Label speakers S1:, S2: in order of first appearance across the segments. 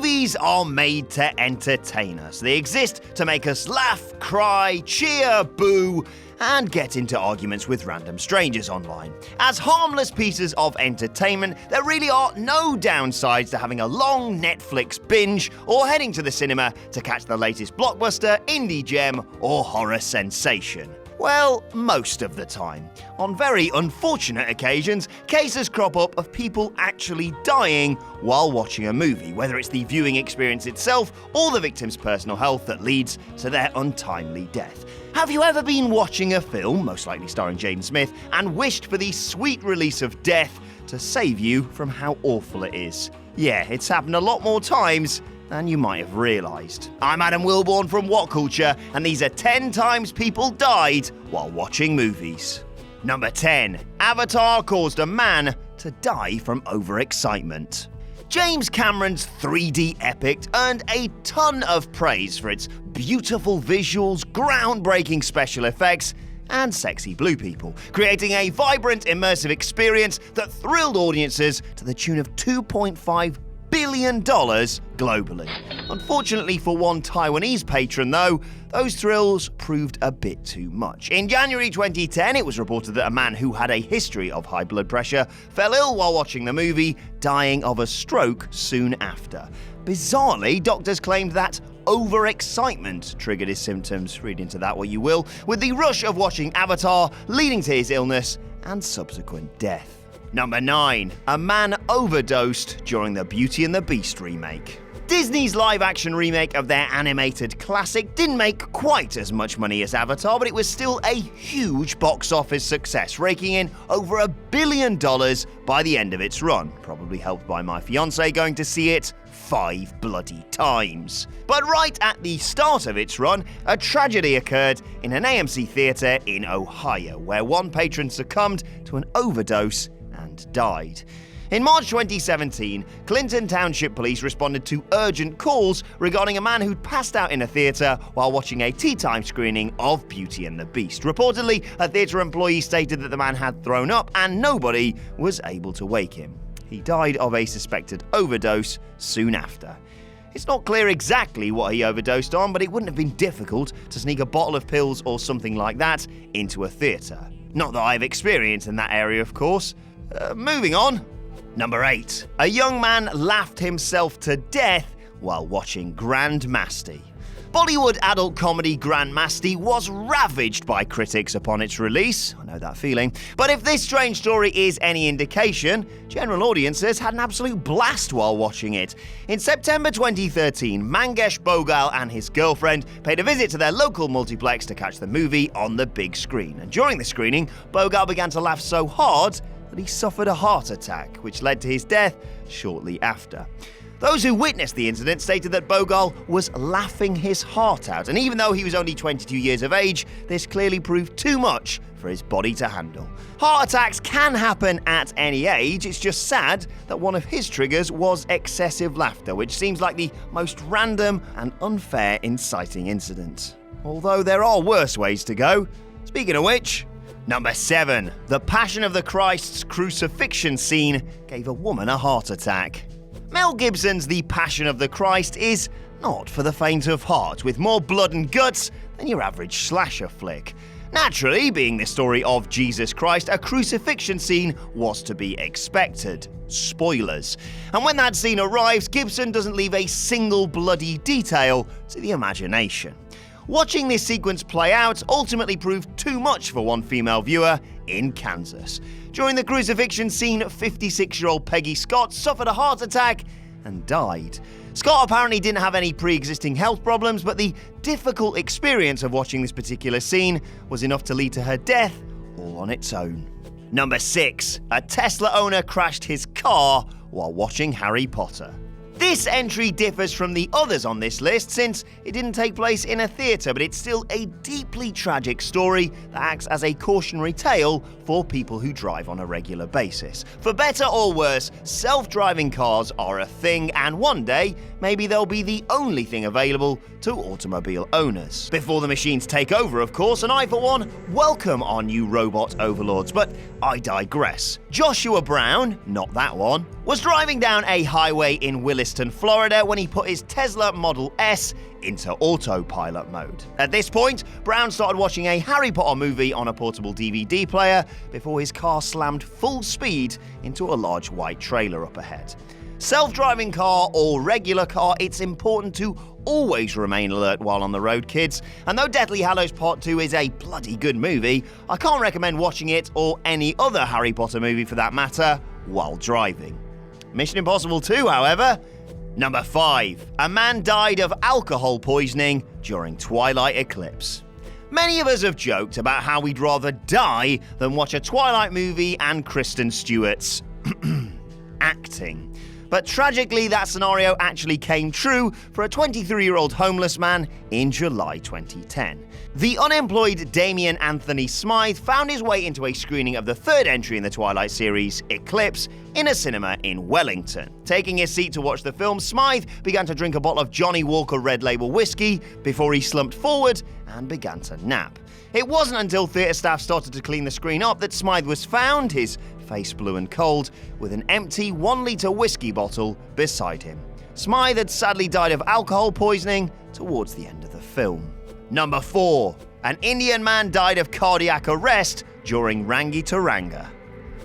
S1: Movies are made to entertain us. They exist to make us laugh, cry, cheer, boo, and get into arguments with random strangers online. As harmless pieces of entertainment, there really are no downsides to having a long Netflix binge or heading to the cinema to catch the latest blockbuster, indie gem, or horror sensation. Well, most of the time. On very unfortunate occasions, cases crop up of people actually dying while watching a movie, whether it's the viewing experience itself or the victim's personal health that leads to their untimely death. Have you ever been watching a film, most likely starring Jaden Smith, and wished for the sweet release of death to save you from how awful it is? Yeah, it's happened a lot more times than you might have realised. I'm Adam Wilborn from What Culture, and these are 10 times people died while watching movies. Number 10. Avatar caused a man to die from overexcitement. James Cameron's 3D epic earned a ton of praise for its beautiful visuals, groundbreaking special effects, and sexy blue people, creating a vibrant, immersive experience that thrilled audiences to the tune of $2.5 billion globally. Unfortunately for one Taiwanese patron, though, those thrills proved a bit too much. In January 2010, it was reported that a man who had a history of high blood pressure fell ill while watching the movie, dying of a stroke soon after. Bizarrely, doctors claimed that overexcitement triggered his symptoms, read into that what you will, with the rush of watching Avatar leading to his illness and subsequent death. Number 9. A man overdosed during the Beauty and the Beast remake. Disney's live-action remake of their animated classic didn't make quite as much money as Avatar, but it was still a huge box office success, raking in over $1 billion by the end of its run, probably helped by my fiancé going to see it 5 bloody times. But right at the start of its run, a tragedy occurred in an AMC theater in Ohio, where one patron succumbed to an overdose and died. In March 2017, Clinton Township Police responded to urgent calls regarding a man who'd passed out in a theater while watching a tea time screening of Beauty and the Beast. Reportedly, a theater employee stated that the man had thrown up and nobody was able to wake him. He died of a suspected overdose soon after. It's not clear exactly what he overdosed on, but it wouldn't have been difficult to sneak a bottle of pills or something like that into a theater. Not that I've experience in that area, of course. Moving on. Number 8. A young man laughed himself to death while watching Grand Masty. Bollywood adult comedy Grand Masty was ravaged by critics upon its release. I know that feeling. But if this strange story is any indication, general audiences had an absolute blast while watching it. In September 2013, Mangesh Bhogal and his girlfriend paid a visit to their local multiplex to catch the movie on the big screen. And during the screening, Bhogal began to laugh so hard that he suffered a heart attack, which led to his death shortly after. Those who witnessed the incident stated that Bhogal was laughing his heart out, and even though he was only 22 years of age, this clearly proved too much for his body to handle. Heart attacks can happen at any age. It's just sad that one of his triggers was excessive laughter, which seems like the most random and unfair inciting incident. Although there are worse ways to go. Speaking of which, Number 7. The Passion of the Christ's crucifixion scene gave a woman a heart attack. Mel Gibson's The Passion of the Christ is not for the faint of heart, with more blood and guts than your average slasher flick. Naturally, being the story of Jesus Christ, a crucifixion scene was to be expected. Spoilers. And when that scene arrives, Gibson doesn't leave a single bloody detail to the imagination. Watching this sequence play out ultimately proved too much for one female viewer in Kansas. During the crucifixion scene, 56-year-old Peggy Scott suffered a heart attack and died. Scott apparently didn't have any pre-existing health problems, but the difficult experience of watching this particular scene was enough to lead to her death all on its own. Number 6. A Tesla owner crashed his car while watching Harry Potter. This entry differs from the others on this list since it didn't take place in a theatre, but it's still a deeply tragic story that acts as a cautionary tale for people who drive on a regular basis. For better or worse, self-driving cars are a thing, and one day, maybe they'll be the only thing available to automobile owners. Before the machines take over, of course, and I, for one, welcome our new robot overlords, but I digress. Joshua Brown, not that one, was driving down a highway in Williston, Florida when he put his Tesla Model S into autopilot mode. At this point, Brown started watching a Harry Potter movie on a portable DVD player before his car slammed full speed into a large white trailer up ahead. Self-driving car or regular car, it's important to always remain alert while on the road, kids. And though Deathly Hallows Part 2 is a bloody good movie, I can't recommend watching it, or any other Harry Potter movie for that matter, while driving. Mission Impossible 2, however. Number 5. A man died of alcohol poisoning during Twilight Eclipse. Many of us have joked about how we'd rather die than watch a Twilight movie and Kristen Stewart's acting. But tragically, that scenario actually came true for a 23-year-old homeless man in July 2010. The unemployed Damien Anthony Smythe found his way into a screening of the third entry in the Twilight series, Eclipse, in a cinema in Wellington. Taking his seat to watch the film, Smythe began to drink a bottle of Johnny Walker Red Label whiskey before he slumped forward and began to nap. It wasn't until theatre staff started to clean the screen up that Smythe was found, his face blue and cold, with an empty 1-litre whiskey bottle beside him. Smythe had sadly died of alcohol poisoning towards the end of the film. Number 4. An Indian man died of cardiac arrest during Rangitaranga.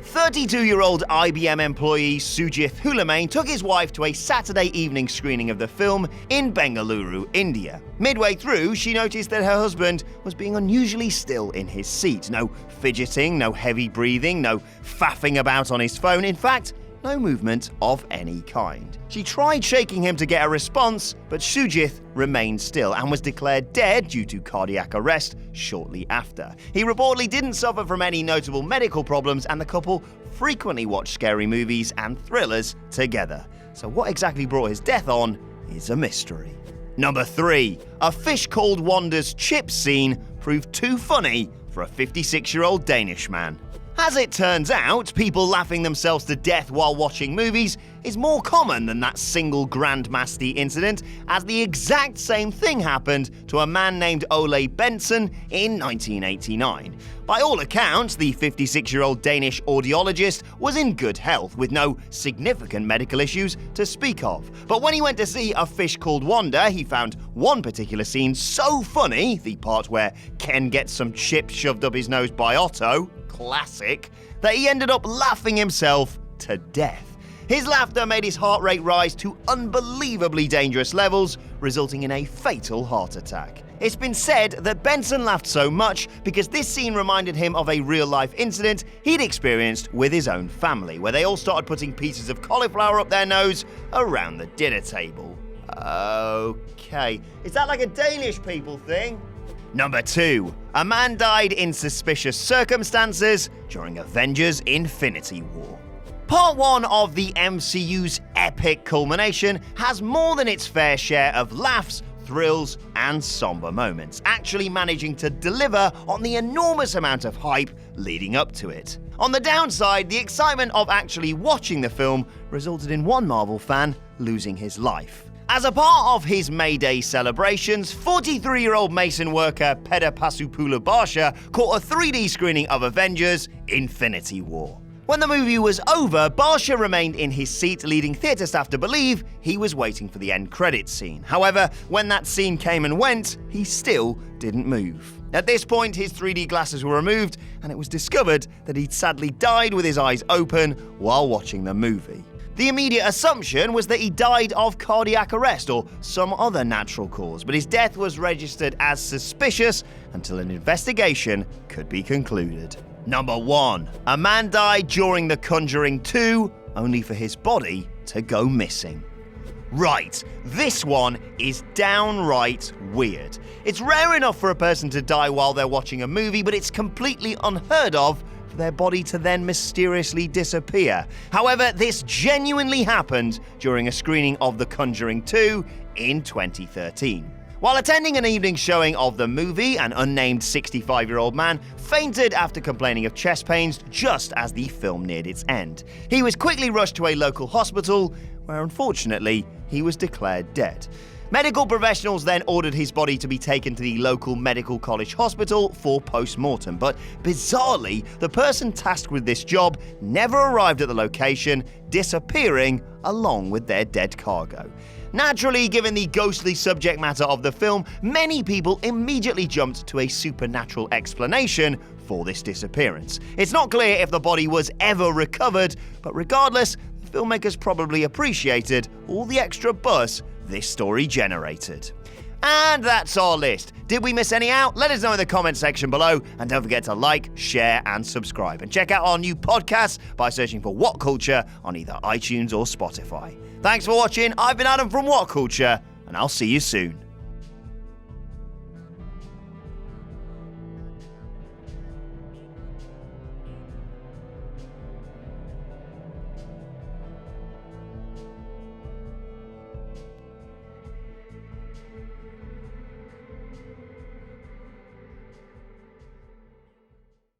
S1: 32-year-old IBM employee Sujith Hulamain took his wife to a Saturday evening screening of the film in Bengaluru, India. Midway through, she noticed that her husband was being unusually still in his seat. No fidgeting, no heavy breathing, no faffing about on his phone. In fact, no movement of any kind. She tried shaking him to get a response, but Sujith remained still and was declared dead due to cardiac arrest shortly after. He reportedly didn't suffer from any notable medical problems, and the couple frequently watched scary movies and thrillers together. So what exactly brought his death on is a mystery. Number 3. A fish called Wanda's chips scene proved too funny for a 56-year-old Danish man. As it turns out, people laughing themselves to death while watching movies is more common than that single Grandmasty incident, as the exact same thing happened to a man named Ole Benson in 1989. By all accounts, the 56-year-old Danish audiologist was in good health, with no significant medical issues to speak of. But when he went to see A Fish Called Wanda, he found one particular scene so funny, the part where Ken gets some chips shoved up his nose by Otto, classic, that he ended up laughing himself to death. His laughter made his heart rate rise to unbelievably dangerous levels, resulting in a fatal heart attack. It's been said that Benson laughed so much because this scene reminded him of a real-life incident he'd experienced with his own family, where they all started putting pieces of cauliflower up their nose around the dinner table. Okay, is that like a Danish people thing? Number 2. A man died in suspicious circumstances during Avengers: Infinity War. Part 1 of the MCU's epic culmination has more than its fair share of laughs, thrills, and somber moments, actually managing to deliver on the enormous amount of hype leading up to it. On the downside, the excitement of actually watching the film resulted in one Marvel fan losing his life. As a part of his May Day celebrations, 43-year-old mason worker Peder Pasupula Barsha caught a 3D screening of Avengers: Infinity War. When the movie was over, Barsha remained in his seat, leading theatre staff to believe he was waiting for the end credits scene. However, when that scene came and went, he still didn't move. At this point, his 3D glasses were removed, and it was discovered that he'd sadly died with his eyes open while watching the movie. The immediate assumption was that he died of cardiac arrest or some other natural cause, but his death was registered as suspicious until an investigation could be concluded. Number 1. A man died during The Conjuring 2, only for his body to go missing. Right, this one is downright weird. It's rare enough for a person to die while they're watching a movie, but it's completely unheard of for their body to then mysteriously disappear. However, this genuinely happened during a screening of The Conjuring 2 in 2013. While attending an evening showing of the movie, an unnamed 65-year-old man fainted after complaining of chest pains just as the film neared its end. He was quickly rushed to a local hospital, where unfortunately he was declared dead. Medical professionals then ordered his body to be taken to the local medical college hospital for post-mortem, but bizarrely, the person tasked with this job never arrived at the location, disappearing along with their dead cargo. Naturally, given the ghostly subject matter of the film, many people immediately jumped to a supernatural explanation for this disappearance. It's not clear if the body was ever recovered, but regardless, the filmmakers probably appreciated all the extra buzz this story generated. And that's our list. Did we miss any out? Let us know in the comment section below, and don't forget to like, share, and subscribe. And check out our new podcast by searching for What Culture on either iTunes or Spotify. Thanks for watching. I've been Adam from What Culture, and I'll see you soon.